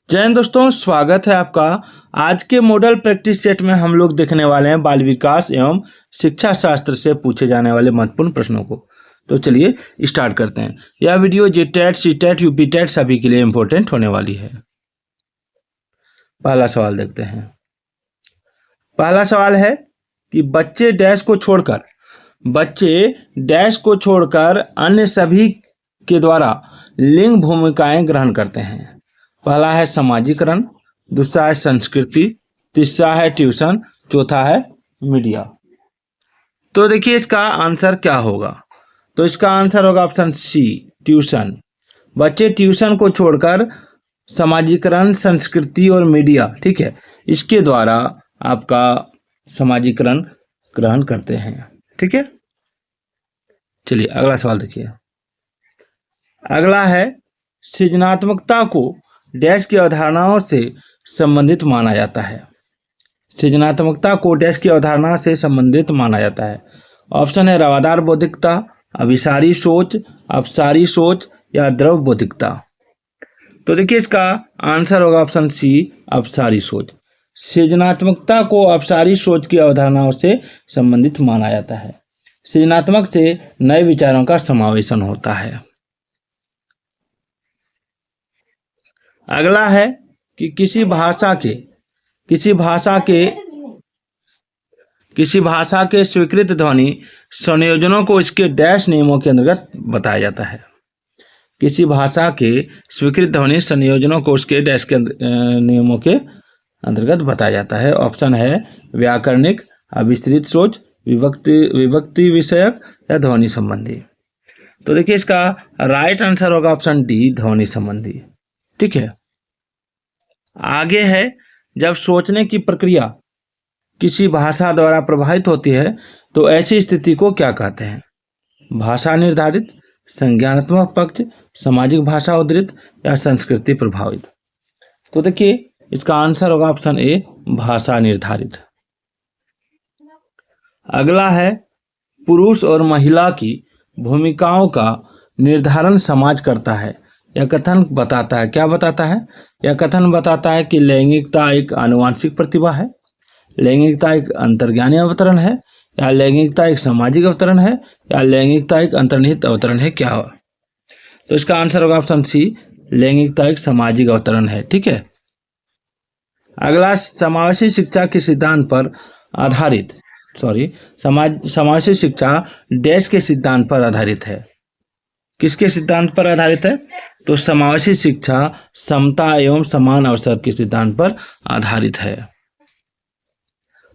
जय हिंद दोस्तों, स्वागत है आपका। आज के मॉडल प्रैक्टिस सेट में हम लोग देखने वाले हैं बाल विकास एवं शिक्षा शास्त्र से पूछे जाने वाले महत्वपूर्ण प्रश्नों को। तो चलिए स्टार्ट करते हैं। यह वीडियो जेटेट, सीटेट, यूपीटेट सभी के लिए इम्पोर्टेंट होने वाली है। पहला सवाल देखते हैं। पहला सवाल है कि बच्चे डैश को छोड़कर अन्य सभी के द्वारा लिंग भूमिकाएं ग्रहण करते हैं। पहला है समाजीकरण, दूसरा है संस्कृति, तीसरा है ट्यूशन, चौथा है मीडिया। तो देखिए इसका आंसर क्या होगा। तो इसका आंसर होगा ऑप्शन सी, ट्यूशन। बच्चे ट्यूशन को छोड़कर समाजीकरण, संस्कृति और मीडिया, ठीक है, इसके द्वारा आपका समाजीकरण ग्रहण करते हैं। ठीक है, चलिए अगला सवाल देखिए। अगला है सृजनात्मकता को डैश की अवधारणाओं से संबंधित माना जाता है। सृजनात्मकता को डैश की अवधारणा से संबंधित माना जाता है। ऑप्शन है रवादार बौद्धिकता, अभिसारी सोच, अपसारी सोच या द्रव बौद्धिकता। तो देखिए इसका आंसर होगा ऑप्शन सी, अपसारी सोच। सृजनात्मकता को अपसारी सोच की अवधारणाओं से संबंधित माना जाता है। सृजनात्मक से नए विचारों का समावेशन होता है। अगला है कि किसी भाषा के स्वीकृत ध्वनि संयोजनों को इसके डैश नियमों के अंतर्गत बताया जाता है। किसी भाषा के स्वीकृत ध्वनि संयोजनों को उसके डैश के नियमों के अंतर्गत बताया जाता है। ऑप्शन है व्याकरणिक, अभिसरित सोच, विभक्ति विषयक या ध्वनि संबंधी। तो देखिए इसका राइट आंसर होगा ऑप्शन डी, ध्वनि संबंधी। ठीक है, आगे है जब सोचने की प्रक्रिया किसी भाषा द्वारा प्रभावित होती है तो ऐसी स्थिति को क्या कहते हैं। भाषा निर्धारित, संज्ञानात्मक पक्ष, सामाजिक भाषा उद्धृत या संस्कृति प्रभावित। तो देखिए इसका आंसर होगा ऑप्शन ए, भाषा निर्धारित। अगला है पुरुष और महिला की भूमिकाओं का निर्धारण समाज करता है। यह कथन बताता है, क्या बताता है? यह कथन बताता है कि लैंगिकता एक आनुवांशिक प्रतिभा है, लैंगिकता एक अंतर्ज्ञानी अवतरण है, या लैंगिकता एक सामाजिक अवतरण है, या लैंगिकता एक अंतर्निहित अवतरण है। क्या हो? तो इसका आंसर होगा ऑप्शन सी, लैंगिकता एक सामाजिक अवतरण है। ठीक है, अगला समावेशी शिक्षा के सिद्धांत पर आधारित समावेशी शिक्षा डैश के सिद्धांत पर आधारित है। किसके सिद्धांत पर आधारित है? तो समावेशी शिक्षा समता एवं समान अवसर के सिद्धांत पर आधारित है।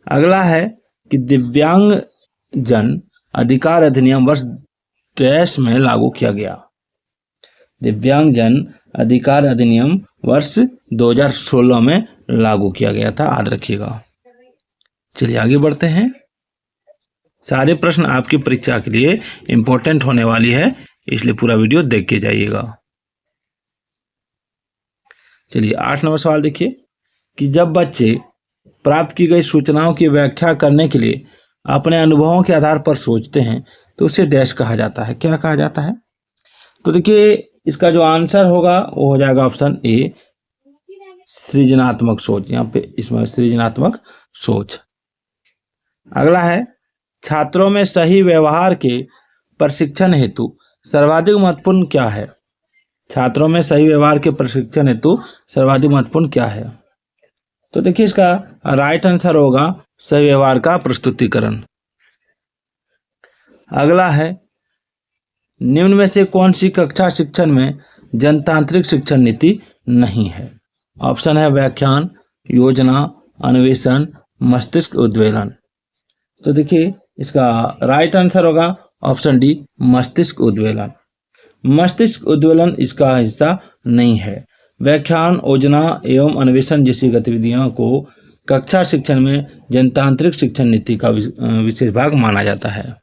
अगला है कि दिव्यांग जन अधिकार अधिनियम वर्ष डैश में लागू किया गया। दिव्यांग जन अधिकार अधिनियम वर्ष 2016 में लागू किया गया था, याद रखिएगा। चलिए आगे बढ़ते हैं। सारे प्रश्न आपकी परीक्षा के लिए इंपॉर्टेंट होने वाली है, इसलिए पूरा वीडियो देख के जाइएगा। चलिए 8 नंबर सवाल देखिए कि जब बच्चे प्राप्त की गई सूचनाओं की व्याख्या करने के लिए अपने अनुभवों के आधार पर सोचते हैं तो उसे डैश कहा जाता है। क्या कहा जाता है? तो देखिए इसका जो आंसर होगा वो हो जाएगा ऑप्शन ए, सृजनात्मक सोच। यहाँ पे इसमें सृजनात्मक सोच। अगला है छात्रों में सही व्यवहार के प्रशिक्षण हेतु सर्वाधिक महत्वपूर्ण क्या है? छात्रों में सही व्यवहार के प्रशिक्षण हेतु सर्वाधिक महत्वपूर्ण क्या है? तो देखिए इसका राइट आंसर होगा सही व्यवहार का प्रस्तुतिकरण। अगला है निम्न में से कौन सी कक्षा शिक्षण में जनतांत्रिक शिक्षण नीति नहीं है? ऑप्शन है व्याख्यान, योजना, अन्वेषण, मस्तिष्क उद्वेलन। तो देखिए इसका राइट आंसर होगा ऑप्शन डी, मस्तिष्क उद्वेलन। मस्तिष्क उद्वेलन इसका हिस्सा नहीं है। व्याख्यान, योजना एवं अन्वेषण जैसी गतिविधियों को कक्षा शिक्षण में जनतांत्रिक शिक्षण नीति का विशेष भाग माना जाता है।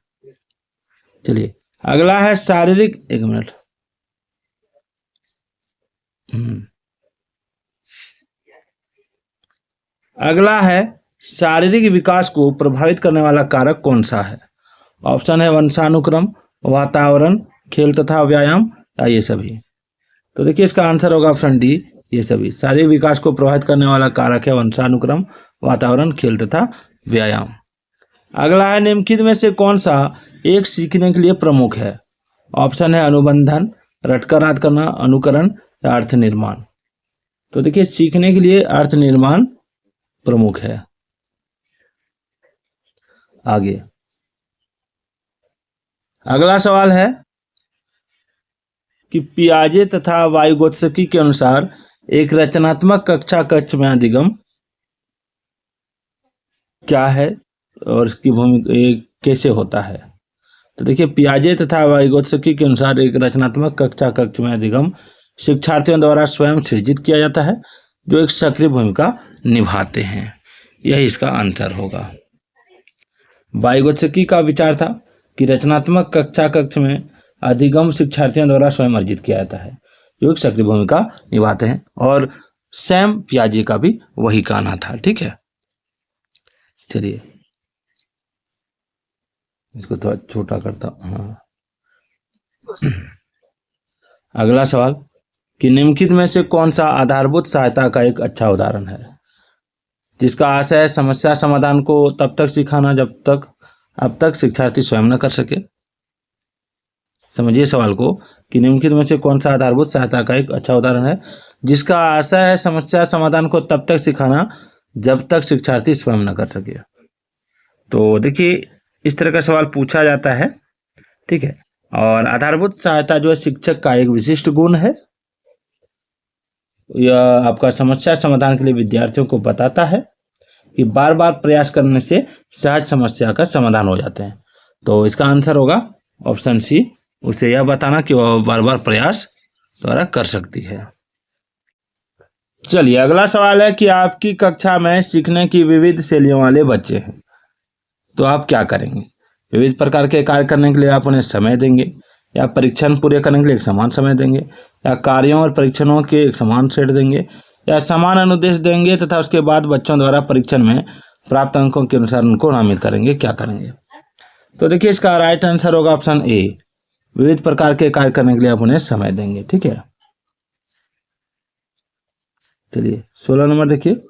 चलिए अगला है शारीरिक, एक मिनट, अगला है शारीरिक विकास को प्रभावित करने वाला कारक कौन सा है? ऑप्शन है वंशानुक्रम, वातावरण, खेल तथा व्यायाम या ये सभी। तो देखिए इसका आंसर होगा ऑप्शन डी, ये सभी शारीरिक विकास को प्रभावित करने वाला कारक है वंशानुक्रम, वातावरण, खेल तथा व्यायाम। अगला है निम्नलिखित में से कौन सा एक सीखने के लिए प्रमुख है? ऑप्शन है अनुबंधन, रटकर याद करना, अनुकरण या अर्थ निर्माण। तो देखिए सीखने के लिए अर्थ निर्माण प्रमुख है। आगे अगला सवाल है कि पियाजे तथा वाइगोत्स्की के अनुसार एक रचनात्मक कक्षा कक्ष में अधिगम क्या है और इसकी भूमिका कैसे होता है? तो देखिए पियाजे तथा वाइगोत्स्की के अनुसार एक रचनात्मक कक्षा कक्ष में अधिगम शिक्षार्थियों द्वारा स्वयं सृजित किया जाता है जो एक सक्रिय भूमिका निभाते हैं। यही इसका आंसर होगा। वाइगोत्स्की का विचार था कि रचनात्मक कक्षा कक्ष में अधिगम शिक्षार्थियों द्वारा स्वयं अर्जित किया जाता है जो एक सक्रिय भूमिका निभाते हैं, और सैम पियाजे का भी वही कहना था। ठीक है, चलिए इसको थोड़ा छोटा करता हूं। हाँ, अगला सवाल कि निम्नलिखित में से कौन सा आधारभूत सहायता का एक अच्छा उदाहरण है जिसका आशय है समस्या समाधान को तब तक सिखाना अब तक शिक्षार्थी स्वयं न कर सके? समझिए सवाल को कि निम्नलिखित में से कौन सा आधारभूत सहायता का एक अच्छा उदाहरण है जिसका आशय है समस्या समाधान को तब तक सिखाना जब तक शिक्षार्थी स्वयं न कर सके। तो देखिए इस तरह का सवाल पूछा जाता है। ठीक है, और आधारभूत सहायता जो है शिक्षक का एक विशिष्ट गुण है। यह आपका समस्या समाधान के लिए विद्यार्थियों को बताता है कि बार बार प्रयास करने से सहज समस्या का समाधान हो जाते हैं। तो इसका आंसर होगा ऑप्शन सी, उसे यह बताना कि वह बार बार प्रयास द्वारा कर सकती है। चलिए अगला सवाल है कि आपकी कक्षा में सीखने की विविध शैलियों वाले बच्चे हैं तो आप क्या करेंगे? विविध प्रकार के कार्य करने के लिए आप उन्हें समय देंगे, या परीक्षण पूरे करने के लिए एक समान समय देंगे, या कार्यों और परीक्षणों के एक समान सेट देंगे, या समान अनुदेश देंगे तथा उसके बाद बच्चों द्वारा परीक्षण में प्राप्त अंकों के अनुसार उनको नामित करेंगे? क्या करेंगे? तो देखिए इसका राइट आंसर होगा ऑप्शन ए, विविध प्रकार के कार्य करने के लिए आप उन्हें समय देंगे। ठीक है, चलिए 16 नंबर देखिए।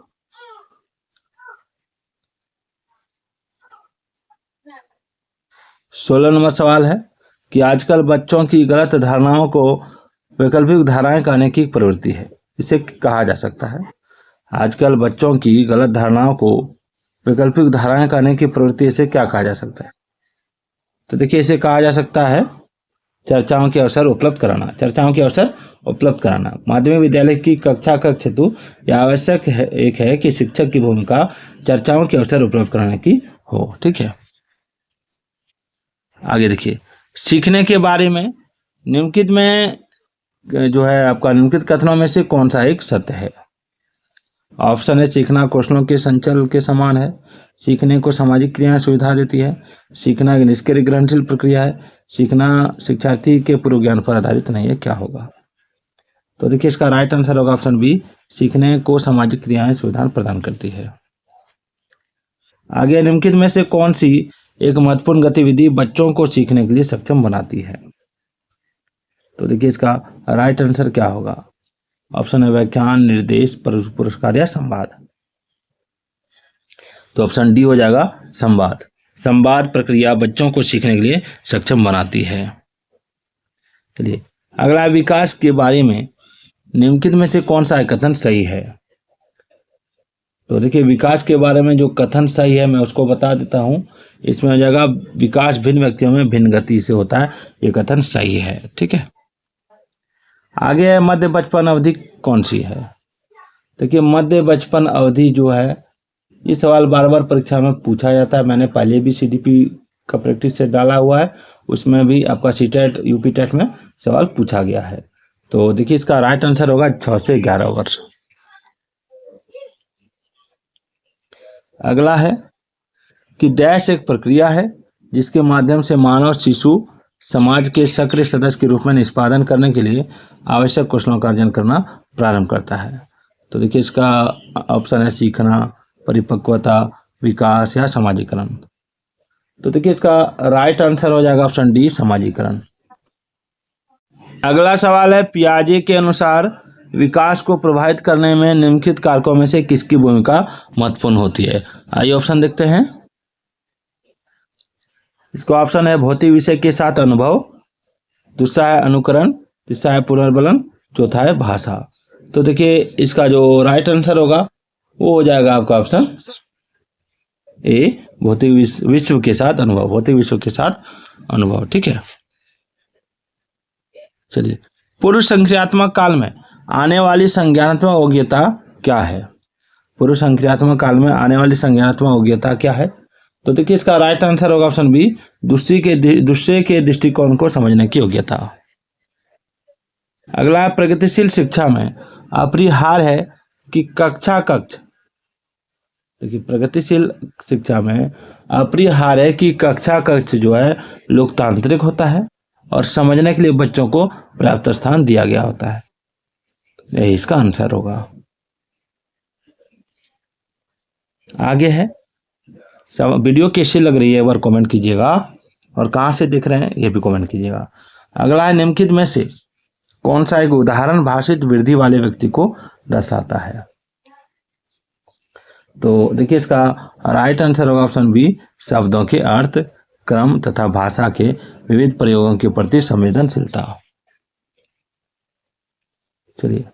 सोलह नंबर सवाल है कि आजकल बच्चों की गलत धारणाओं को वैकल्पिक धारणाएं कहने की प्रवृत्ति है, इसे कहा जा सकता है? आजकल बच्चों की गलत धारणाओं को वैकल्पिक धारणाएं कहने की प्रवृत्ति, इसे क्या कहा जा सकता है? तो देखिए इसे कहा जा सकता है चर्चाओं के अवसर उपलब्ध कराना। चर्चाओं के अवसर उपलब्ध कराना माध्यमिक विद्यालय की कक्षा कक्ष हेतु यह आवश्यक है एक है कि शिक्षक की भूमिका चर्चाओं के अवसर उपलब्ध कराने की हो। ठीक है, आगे देखिए सीखने के बारे में निम्नलिखित में जो है आपका निम्नलिखित कथनों में से कौन सा एक सत्य है? ऑप्शन है सीखना कौशलों के संचल के समान है, सीखने को सामाजिक क्रियाएं सुविधा देती है, सीखना एक निष्क्रिय ग्रहणशील प्रक्रिया है, सीखना शिक्षार्थी के पूर्व ज्ञान पर आधारित नहीं है। क्या होगा? तो देखिए इसका राइट आंसर होगा ऑप्शन बी, सीखने को सामाजिक क्रियाएं सुविधा प्रदान करती है। आगे निम्नलिखित में से कौन सी एक महत्वपूर्ण गतिविधि बच्चों को सीखने के लिए सक्षम बनाती है? तो देखिए इसका राइट आंसर क्या होगा? ऑप्शन है व्याख्यान, निर्देश, पुरस्कार या संवाद। तो ऑप्शन डी हो जाएगा संवाद। संवाद प्रक्रिया बच्चों को सीखने के लिए सक्षम बनाती है। चलिए अगला विकास के बारे में निम्नलिखित में से कौन सा कथन सही है? तो देखिए विकास के बारे में जो कथन सही है मैं उसको बता देता हूं। इसमें हो जाएगा विकास भिन्न व्यक्तियों में भिन्न गति से होता है, ये कथन सही है। ठीक है, आगे है मध्य बचपन अवधि कौन सी है? देखिए मध्य बचपन अवधि जो है ये सवाल बार बार परीक्षा में पूछा जाता है। मैंने पहले भी सीडीपी का प्रैक्टिस सेट डाला हुआ है, उसमें भी आपका सीटेट यूपी टेट में सवाल पूछा गया है। तो देखिए इसका राइट आंसर होगा 6 से 11 वर्ष। अगला है कि डैश एक प्रक्रिया है जिसके माध्यम से मानव शिशु समाज के सक्रिय सदस्य के रूप में निष्पादन करने के लिए आवश्यक कौशलों का अर्जन करना प्रारंभ करता है। तो देखिए इसका ऑप्शन है सीखना, परिपक्वता, विकास या समाजीकरण। तो देखिए इसका राइट आंसर हो जाएगा ऑप्शन डी, समाजीकरण। अगला सवाल है पियाजे के अनुसार विकास को प्रभावित करने में निम्नलिखित कारकों में से किसकी भूमिका महत्वपूर्ण होती है? आइए ऑप्शन देखते हैं। इसका ऑप्शन है भौतिक विषय के साथ अनुभव, दूसरा है अनुकरण, तीसरा है पुनर्बलन, चौथा है भाषा। तो देखिए इसका जो राइट आंसर होगा वो हो जाएगा आपका ऑप्शन ए, भौतिक विश्व के साथ अनुभव, भौतिक विश्व के साथ अनुभव। ठीक है, चलिए पूर्व संक्रियात्मक काल में आने वाली संज्ञानात्मक योग्यता क्या है? पूर्व संक्रियात्मक काल में आने वाली संज्ञानात्मक योग्यता क्या है? तो देखिए इसका राइट आंसर होगा ऑप्शन बी, दूसरे के दृष्टिकोण को समझने की योग्यता। अगला है प्रगतिशील शिक्षा में अपरिहार्य है कि कक्षा कक्ष, देखिए प्रगतिशील शिक्षा में अपरिहार्य है कि कक्षा कक्ष जो है लोकतांत्रिक होता है और समझने के लिए बच्चों को पर्याप्त स्थान दिया गया होता है। यही इसका आंसर होगा। आगे है, वीडियो कैसी लग रही है एक बार कमेंट कीजिएगा और कहाँ से देख रहे हैं ये भी कमेंट कीजिएगा। अगला है निम्नलिखित में से कौन सा एक उदाहरण भाषित वृद्धि वाले व्यक्ति को दर्शाता है? तो देखिए इसका राइट आंसर होगा ऑप्शन बी, शब्दों के अर्थ, क्रम तथा भाषा के विविध प्रयोगों के प्रति संवेदनशीलता। चलिए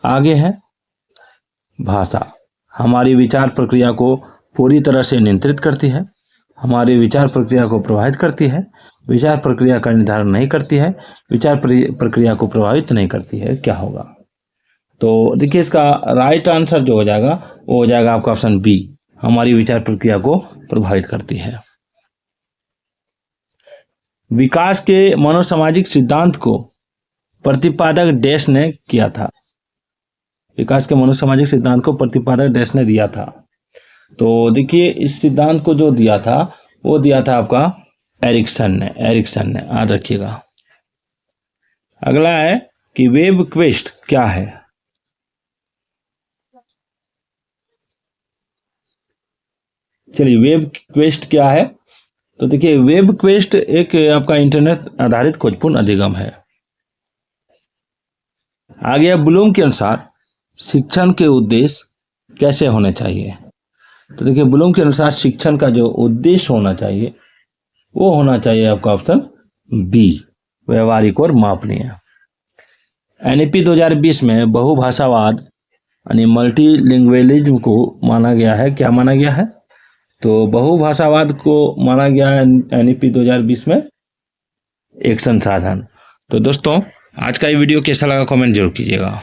आगे है, भाषा हमारी विचार प्रक्रिया को पूरी तरह से नियंत्रित करती है, हमारी विचार प्रक्रिया को प्रभावित करती है, विचार प्रक्रिया का निर्धारण नहीं करती है, विचार प्रक्रिया को प्रभावित नहीं करती है। क्या होगा? तो देखिए इसका राइट आंसर जो हो जाएगा वो हो जाएगा आपका ऑप्शन बी, हमारी विचार प्रक्रिया को प्रभावित करती है। विकास के मनोसामाजिक सिद्धांत को प्रतिपादक डैश ने किया था? विकास के मनोसामाजिक सिद्धांत को प्रतिपादक डैश ने दिया था। तो देखिए इस सिद्धांत को जो दिया था वो दिया था आपका एरिक्सन ने, याद रखिएगा। अगला है कि वेब क्वेस्ट क्या है? चलिए वेब क्वेस्ट क्या है? तो देखिए वेब क्वेस्ट एक आपका इंटरनेट आधारित खोजपूर्ण अधिगम है। आगे ब्लूम के अनुसार शिक्षण के उद्देश्य कैसे होने चाहिए? तो देखिए ब्लूम के अनुसार शिक्षण का जो उद्देश्य होना चाहिए वो होना चाहिए आपका ऑप्शन बी, व्यवहारिक और मापनीय। एनईपी 2020 में बहुभाषावाद यानी मल्टीलिंग्विलिज्म को माना गया है। क्या माना गया है? तो बहुभाषावाद को माना गया है एनईपी 2020 में एक संसाधन। तो दोस्तों आज का ये वीडियो कैसा लगा कमेंट जरूर कीजिएगा।